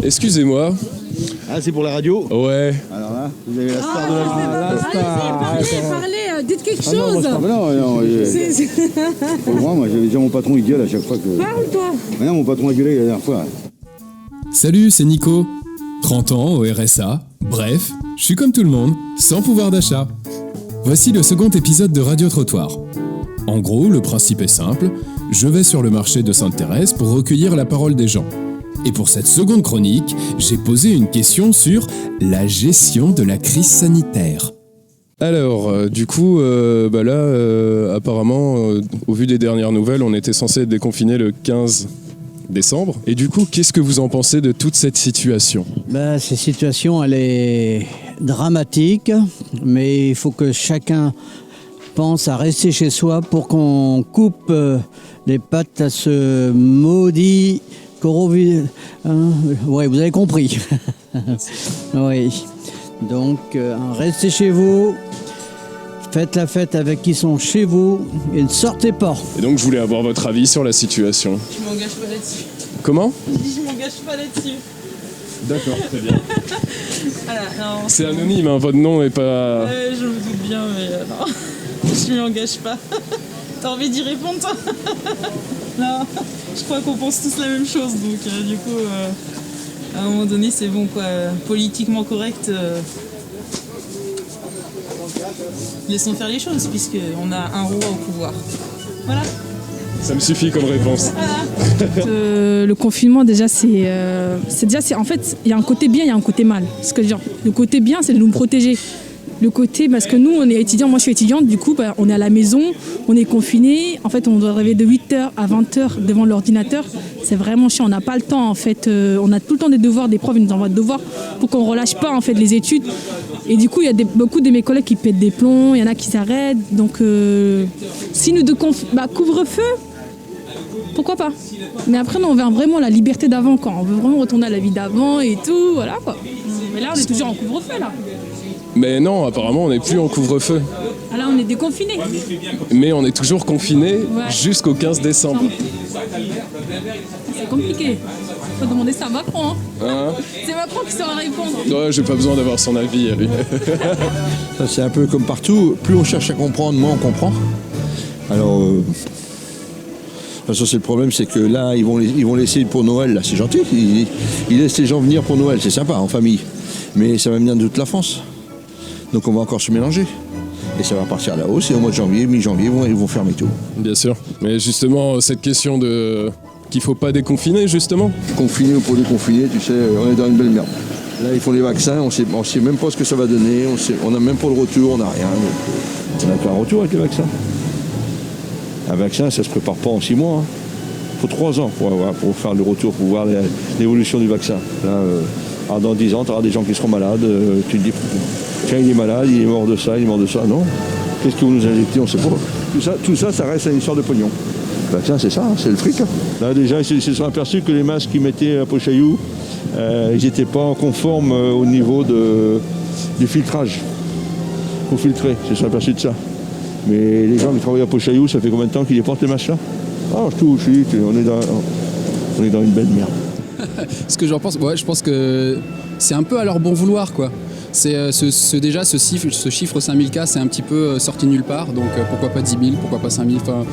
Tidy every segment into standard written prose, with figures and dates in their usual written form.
Excusez-moi. Ah, c'est pour la radio? Ouais. Alors là, vous avez la star de la Allez, parlez, dites quelque chose. Moi, j'avais déjà mon patron, il gueule à chaque fois que... Parle-toi. Mais non, mon patron a gueulé la dernière fois. Salut, c'est Nico. 30 ans au RSA. Bref, je suis comme tout le monde, sans pouvoir d'achat. Voici le second épisode de Radio Trottoir. En gros, le principe est simple. Je vais sur le marché de Sainte-Thérèse pour recueillir la parole des gens. Et pour cette seconde chronique, j'ai posé une question sur la gestion de la crise sanitaire. Alors, apparemment, au vu des dernières nouvelles, on était censé être déconfiné le 15 décembre. Et du coup, qu'est-ce que vous en pensez de toute cette situation ? Cette situation, elle est dramatique, mais il faut que chacun pense à rester chez soi pour qu'on coupe les pattes à ce maudit coronavirus. Oui, vous avez compris. Oui. Donc, restez chez vous. Faites la fête avec qui sont chez vous et ne sortez pas. Et donc, je voulais avoir votre avis sur la situation. Je m'engage pas là-dessus. Comment ? Je m'engage pas là-dessus. D'accord, très bien. Voilà, non, C'est anonyme, hein, votre nom n'est pas... je me doute bien, mais non, je m'y engage pas. T'as envie d'y répondre, toi ? Non, je crois qu'on pense tous la même chose, donc du coup, à un moment donné, c'est bon, quoi. Politiquement correct... Laissons faire les choses, puisqu'on a un roi au pouvoir. Voilà. Ça me suffit comme réponse. Le confinement, déjà, en fait, il y a un côté bien, il y a un côté mal. Ce que je veux dire, le côté bien, c'est de nous protéger. Le côté, parce que nous, on est étudiants, moi je suis étudiante, du coup, on est à la maison, on est confinés. En fait, on doit rêver de 8h à 20h devant l'ordinateur. C'est vraiment chiant, on n'a pas le temps, en fait. On a tout le temps des devoirs, des profs, ils nous envoient des devoirs pour qu'on ne relâche pas, en fait, les études. Et du coup, il y a beaucoup de mes collègues qui pètent des plombs, il y en a qui s'arrêtent. Donc, si nous couvre-feu, pourquoi pas ? Mais après, nous, on veut vraiment la liberté d'avant, quoi. On veut vraiment retourner à la vie d'avant et tout, voilà, quoi. Mais là, on est toujours en couvre-feu, là. Mais non, apparemment, on n'est plus en couvre-feu. Ah là, on est déconfinés. Mais on est toujours confinés jusqu'au 15 décembre. C'est compliqué. Faut demander ça à Macron. Hein ? C'est Macron qui saura répondre. Ouais, j'ai pas besoin d'avoir son avis, lui. Ça, c'est un peu comme partout. Plus on cherche à comprendre, moins on comprend. Alors, de toute façon, c'est le problème, c'est que là, ils vont laisser pour Noël. Là, c'est gentil. Ils laissent les gens venir pour Noël. C'est sympa, en famille. Mais ça va venir de toute la France. Donc on va encore se mélanger. Et ça va partir à la hausse. Et au mois de janvier, mi-janvier, ils vont fermer tout. Bien sûr. Mais justement, cette question de qu'il ne faut pas déconfiner, justement. Confiner ou pour déconfiner, tu sais, on est dans une belle merde. Là, ils font les vaccins, on sait même pas ce que ça va donner. On n'a même pas le retour, on n'a rien. Donc, on n'a pas un retour avec les vaccins. Un vaccin, ça ne se prépare pas en 6 mois. Il faut 3 ans pour faire le retour, pour voir l'évolution du vaccin. Là, dans 10 ans, tu auras des gens qui seront malades. Tu te dis, tiens, il est malade, il est mort de ça, il est mort de ça. Non. Qu'est-ce que vous nous injectez? On ne sait pas. Tout ça, ça reste une histoire de pognon. Le vaccin, c'est ça, c'est le fric. Là, déjà, ils se sont aperçus que les masques qu'ils mettaient à Pochaillou, ils n'étaient pas conformes au niveau du filtrage. Il faut filtrer, ils se sont aperçus de ça. Mais les gens qui travaillent à Pochaillou, ça fait combien de temps qu'ils les portent les masques là? Ah, tout de suite, on est dans une belle merde. Ce que j'en pense, je pense que c'est un peu à leur bon vouloir, quoi. C'est déjà ce chiffre 5000 cas, c'est un petit peu sorti nulle part, donc pourquoi pas 10 000, pourquoi pas 5000, enfin...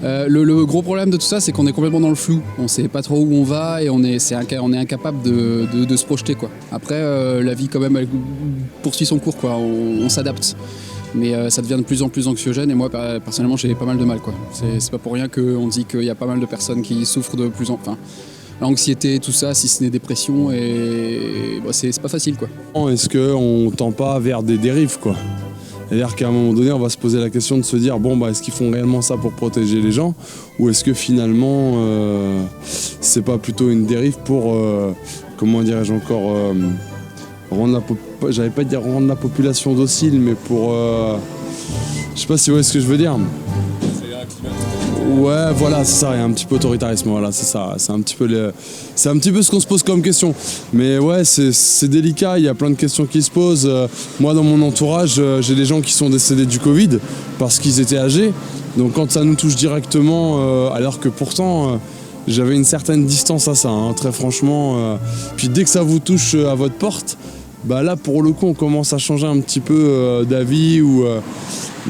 Le gros problème de tout ça, c'est qu'on est complètement dans le flou. On ne sait pas trop où on va et on est incapable de se projeter, quoi. Après, la vie, quand même, elle poursuit son cours, quoi. On s'adapte. Mais ça devient de plus en plus anxiogène et moi, personnellement, j'ai pas mal de mal, quoi. C'est pas pour rien qu'on dit qu'il y a pas mal de personnes qui souffrent de plus en... Enfin, l'anxiété, tout ça, si ce n'est dépression, et c'est pas facile, quoi. Est-ce qu'on tend pas vers des dérives, quoi ? C'est-à-dire qu'à un moment donné, on va se poser la question de se dire, est-ce qu'ils font réellement ça pour protéger les gens ? Ou est-ce que finalement, c'est pas plutôt une dérive pour, j'allais pas dire rendre la population docile, mais pour, je sais pas si vous voyez ce que je veux dire. Ouais, voilà, c'est ça, il y a un petit peu autoritarisme, voilà, c'est ça, c'est un petit peu ce qu'on se pose comme question. Mais ouais, c'est délicat, il y a plein de questions qui se posent. Moi, dans mon entourage, j'ai des gens qui sont décédés du Covid parce qu'ils étaient âgés. Donc quand ça nous touche directement, alors que pourtant, j'avais une certaine distance à ça, hein, très franchement. Puis dès que ça vous touche à votre porte, bah là pour le coup on commence à changer un petit peu d'avis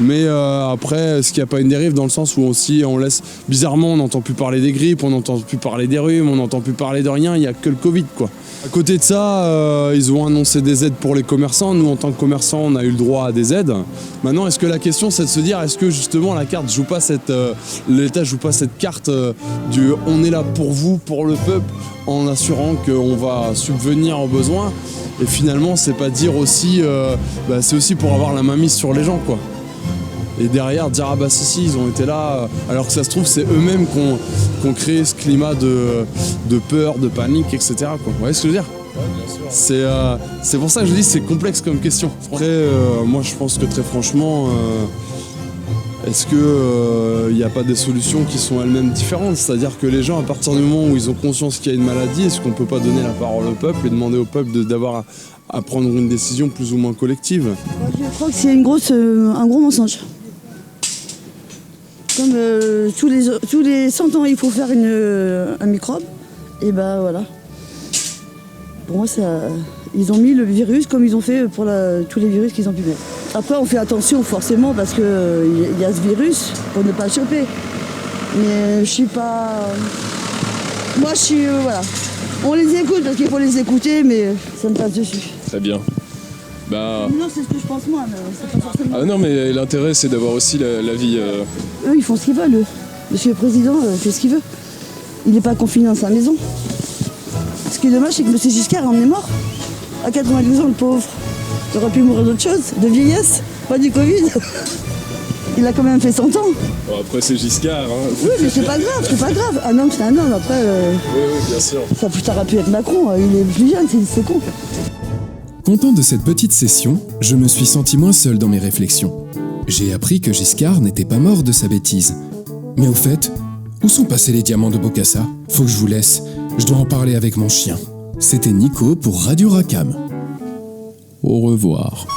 mais après, est-ce qu'il n'y a pas une dérive dans le sens où aussi on laisse... Bizarrement, on n'entend plus parler des grippes, on n'entend plus parler des rhumes, on n'entend plus parler de rien, il n'y a que le Covid, quoi. À côté de ça, ils ont annoncé des aides pour les commerçants. Nous, en tant que commerçants, on a eu le droit à des aides. Maintenant, est-ce que la question, c'est de se dire, est-ce que justement la carte joue pas l'État joue pas cette carte du « on est là pour vous, pour le peuple », en assurant qu'on va subvenir aux besoins. Et finalement, c'est pas dire aussi... c'est aussi pour avoir la main mise sur les gens, quoi. Et derrière dire ah bah si ils ont été là, alors que ça se trouve c'est eux-mêmes qui ont créé ce climat de peur, de panique, etc. quoi. Vous voyez ce que je veux dire? C'est pour ça que je dis c'est complexe comme question. Après moi je pense que très franchement est-ce que il n'y a pas des solutions qui sont elles-mêmes différentes? C'est-à-dire que les gens à partir du moment où ils ont conscience qu'il y a une maladie, est-ce qu'on peut pas donner la parole au peuple et demander au peuple d'avoir à prendre une décision plus ou moins collective? Je crois que c'est un gros mensonge. Comme tous les 100 ans, il faut faire un microbe, et ben voilà. Pour moi, ils ont mis le virus comme ils ont fait pour tous les virus qu'ils ont pu mettre. Après, on fait attention forcément parce qu'il y a ce virus pour ne pas le choper. Mais je suis pas... Moi, je suis... voilà. On les écoute parce qu'il faut les écouter, mais ça me passe dessus. Très bien. Non, c'est ce que je pense moi, mais c'est pas forcément... Ah non, mais l'intérêt, c'est d'avoir aussi l'avis... Eux, ils font ce qu'ils veulent, eux. Monsieur le Président fait ce qu'il veut. Il n'est pas confiné dans sa maison. Ce qui est dommage, c'est que monsieur Giscard en est mort. À 92 ans, le pauvre. Il aurait pu mourir d'autre chose, de vieillesse, pas du Covid. Il a quand même fait 100 ans. Bon, après, c'est Giscard. Hein. Oui, mais c'est pas grave. Un homme, c'est un homme. Après, oui, bien sûr. Ça aurait pu être Macron. Il est plus jeune, c'est con. Content de cette petite session, je me suis senti moins seul dans mes réflexions. J'ai appris que Giscard n'était pas mort de sa bêtise. Mais au fait, où sont passés les diamants de Bokassa? Faut que je vous laisse, je dois en parler avec mon chien. C'était Nico pour Radio Racam. Au revoir.